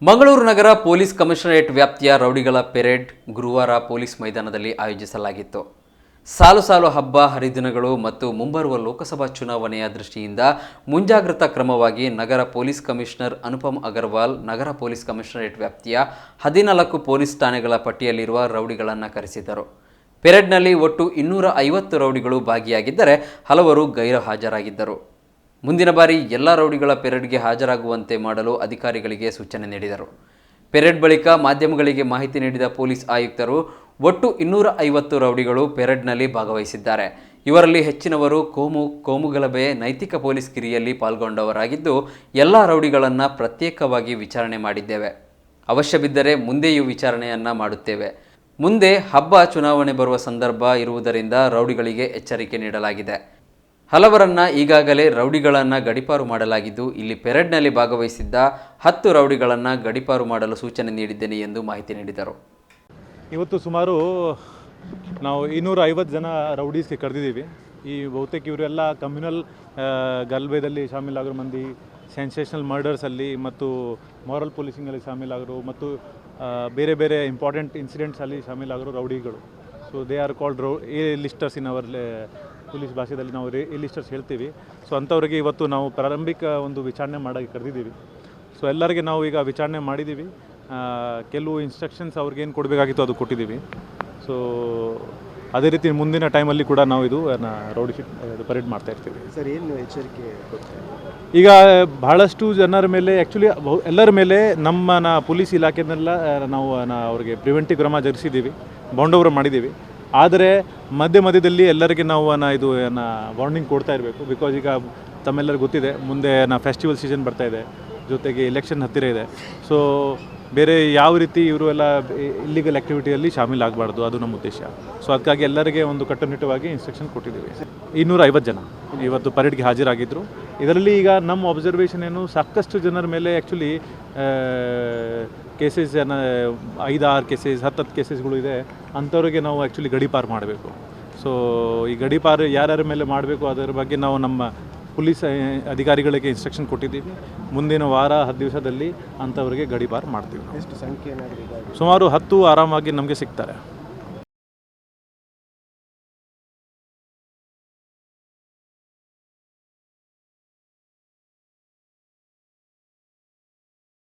ಮಂಗಳೂರು ನಗರ police commissionerate ವ್ಯಾಪ್ತಿಯ ರೌಡಿಗಳ parade ಗುರುವಾರ police ಮೈದಾನದಲ್ಲಿ ಆಯೋಜಿಸಲಾಗಿತ್ತು. ಸಾಲು ಸಾಲು ಹಬ್ಬ ಹರಿದಿನಗಳು ಮತ್ತು ಮುಂಬರುವ ಲೋಕಸಭಾ ಚುನಾವಣೆಯ ದೃಷ್ಟಿಯಿಂದ ಮುಂಜಾಗ್ರತಾ ಕ್ರಮವಾಗಿ ನಗರ ಪೊಲೀಸ್ ಕಮಿಷನರ್ ಅನುಪಮ್ ಅಗರ್ವಾಲ್ ನಗರ ಪೊಲೀಸ್ ಕಮಿಷನರೇಟ್ ವ್ಯಾಪ್ತಿಯ 14 ಪೊಲೀಸ್ ಠಾಣೆಗಳ ಪಟ್ಟಿಯಲ್ಲಿರುವ ರೌಡಿಗಳನ್ನು ಕರೆಸಿದರು. ಪೆರೇಡ್ನಲ್ಲಿ ಒಟ್ಟು 250 ರೌಡಿಗಳು ಭಾಗಿಯಾಗಿದ್ದರೆ ಹಲವರು ಗೈರು ಹಾಜರಾಗಿದ್ದರು. ಮುಂದಿನ ಬಾರಿ ಎಲ್ಲ ರೌಡಿಗಳ ಪೆರೇಡ್ಗೆ ಹಾಜರಾಗುವಂತೆ ಮಾಡಲು ಅಧಿಕಾರಿಗಳಿಗೆ ಸೂಚನೆ ನೀಡಿದರು. ಪೆರೇಡ್ ಬಳಿಕ ಮಾಧ್ಯಮಗಳಿಗೆ ಮಾಹಿತಿ ನೀಡಿದ ಪೊಲೀಸ್ ಆಯುಕ್ತರು ಒಟ್ಟು 250 ರೌಡಿಗಳು ಪೆರೇಡ್ನಲ್ಲಿ ಭಾಗವಹಿಸಿದ್ದಾರೆ. ಇವರಲ್ಲಿ ಹೆಚ್ಚಿನವರು ಕೋಮುಗಲಭೆ ನೈತಿಕ ಪೊಲೀಸ್ ಕಿರಿಯಲ್ಲಿ ಪಾಲ್ಗೊಂಡವರಾಗಿದ್ದು ಎಲ್ಲ ರೌಡಿಗಳನ್ನು ಪ್ರತ್ಯೇಕವಾಗಿ ವಿಚಾರಣೆ ಮಾಡಿದ್ದೇವೆ. ಅವಶ್ಯ ಬಿದ್ದರೆ ಮುಂದೆಯೂ ವಿಚಾರಣೆಯನ್ನು ಮಾಡುತ್ತೇವೆ. ಮುಂದೆ ಹಬ್ಬ ಚುನಾವಣೆ ಬರುವ ಸಂದರ್ಭ ಇರುವುದರಿಂದ ರೌಡಿಗಳಿಗೆ ಎಚ್ಚರಿಕೆ ನೀಡಲಾಗಿದೆ. ಹಲವರನ್ನ ಈಗಾಗಲೇ ರೌಡಿಗಳನ್ನು ಗಡೀಪಾರು ಮಾಡಲಾಗಿದ್ದು, ಇಲ್ಲಿ ಪೆರೇಡ್ನಲ್ಲಿ ಭಾಗವಹಿಸಿದ್ದ 10 ರೌಡಿಗಳನ್ನು ಗಡೀಪಾರು ಮಾಡಲು ಸೂಚನೆ ನೀಡಿದ್ದೇನೆ ಎಂದು ಮಾಹಿತಿ ನೀಡಿದರು. ಇವತ್ತು ಸುಮಾರು ನಾವು 250 ಜನ ರೌಡೀಸ್ಗೆ ಕರೆದಿದ್ದೀವಿ. ಈ ಬಹುತೇಕ ಇವರೆಲ್ಲ ಕಮ್ಯುನಲ್ ಗಲಭೆಯಲ್ಲಿ ಶಾಮೀಲಾಗಿರೋ ಮಂದಿ, ಸೆನ್ಸೇಷನಲ್ ಮರ್ಡರ್ಸಲ್ಲಿ ಮತ್ತು ಮಾರಲ್ ಪೊಲೀಸಿಂಗಲ್ಲಿ ಶಾಮೀಲಾಗರು ಮತ್ತು ಬೇರೆ ಬೇರೆ ಇಂಪಾರ್ಟೆಂಟ್ ಇನ್ಸಿಡೆಂಟ್ಸಲ್ಲಿ ಶಾಮೀಲಾಗಿರೋ ರೌಡಿಗಳು. So they are called A listers in our police ಭಾಷೆಯಲ್ಲಿ ನಾವು ಎ ಲಿಸ್ಟರ್ಸ್ ಹೇಳ್ತೀವಿ. ಸೊ ಅಂಥವ್ರಿಗೆ ಇವತ್ತು ನಾವು ಪ್ರಾರಂಭಿಕ ಒಂದು ವಿಚಾರಣೆ ಮಾಡೋಕ್ಕೆ ಕರೆದಿದ್ದೀವಿ. ಸೊ ಎಲ್ಲರಿಗೆ ನಾವು ಈಗ ವಿಚಾರಣೆ ಮಾಡಿದ್ದೀವಿ. ಕೆಲವು ಇನ್ಸ್ಟ್ರಕ್ಷನ್ಸ್ ಅವ್ರಿಗೇನು ಕೊಡಬೇಕಾಗಿತ್ತು ಅದು ಕೊಟ್ಟಿದ್ದೀವಿ. ಸೊ ಅದೇ ರೀತಿ ಮುಂದಿನ ಟೈಮಲ್ಲಿ ಕೂಡ ನಾವು ಇದು ರೌಡಿ ಶೀಟ್ ಪರೇಡ್ ಮಾಡ್ತಾ ಇರ್ತೀವಿ. ಸರ್, ಏನು ಎಚ್ಚರಿಕೆ ಈಗ ಬಹಳಷ್ಟು ಜನರ ಮೇಲೆ ಆ್ಯಕ್ಚುಲಿ ಎಲ್ಲರ ಮೇಲೆ ನಮ್ಮ ಪೊಲೀಸ್ ಇಲಾಖೆನೆಲ್ಲ ನಾವು ಅವ್ರಿಗೆ ಪ್ರಿವೆಂಟಿವ್ ಕ್ರಮ ಜರುಗಿಸಿದ್ದೀವಿ, ಬಾಂಡ್ ಓವರ್ ಮಾಡಿದ್ದೀವಿ. ಆದರೆ ಮಧ್ಯದಲ್ಲಿ ಎಲ್ಲರಿಗೆ ನಾವು ಇದು ವಾರ್ನಿಂಗ್ ಕೊಡ್ತಾ ಇರಬೇಕು. ಬಿಕಾಸ್ ಈಗ ತಮ್ಮೆಲ್ಲರಿಗೂ ಗೊತ್ತಿದೆ, ಮುಂದೆ ಫೆಸ್ಟಿವಲ್ ಸೀಸನ್ ಬರ್ತಾ ಇದೆ, ಜೊತೆಗೆ ಎಲೆಕ್ಷನ್ ಹತ್ತಿರ ಇದೆ. ಸೊ ಬೇರೆ ಯಾವ ರೀತಿ ಇವರು ಎಲ್ಲ ಇಲ್ಲಿಗಲ್ ಆ್ಯಕ್ಟಿವಿಟಿಯಲ್ಲಿ ಶಾಮೀಲಾಗಬಾರ್ದು, ಅದು ನಮ್ಮ ಉದ್ದೇಶ. ಸೊ ಅದಕ್ಕಾಗಿ ಎಲ್ಲರಿಗೆ ಒಂದು ಕಟ್ಟುನಿಟ್ಟವಾಗಿ ಇನ್ಸ್ಟ್ರಕ್ಷನ್ ಕೊಟ್ಟಿದ್ದೀವಿ. 250 ಜನ ಇವತ್ತು ಪರೇಡ್ಗೆ ಹಾಜರಾಗಿದ್ದರು. ಇದರಲ್ಲಿ ಈಗ ನಮ್ಮ ಅಬ್ಸರ್ವೇಷನ್ ಏನು, ಸಾಕಷ್ಟು ಜನರ ಮೇಲೆ ಆ್ಯಕ್ಚುಲಿ ಕೇಸಸ್ 5-6 ಕೇಸಸ್ 10 ಕೇಸಸ್ಗಳು ಇದೆ. ಅಂಥವ್ರಿಗೆ ನಾವು ಆ್ಯಕ್ಚುಲಿ ಗಡೀಪಾರು ಮಾಡಬೇಕು. ಸೊ ಈ ಗಡೀಪಾರು ಯಾರ್ಯಾರ ಮೇಲೆ ಮಾಡಬೇಕು ಅದರ ಬಗ್ಗೆ ನಾವು ನಮ್ಮ ಪೊಲೀಸ್ ಅಧಿಕಾರಿಗಳಿಗೆ ಇನ್ಸ್ಟ್ರಕ್ಷನ್ ಕೊಟ್ಟಿದ್ದೀವಿ. ಮುಂದಿನ ವಾರ 10 ದಿವಸದಲ್ಲಿ ಅಂಥವ್ರಿಗೆ ಗಡೀಪಾರು ಮಾಡ್ತೀವಿ. ಎಷ್ಟು ಸಂಖ್ಯೆ? ಸುಮಾರು 10 ಆರಾಮಾಗಿ ನಮಗೆ ಸಿಗ್ತಾರೆ.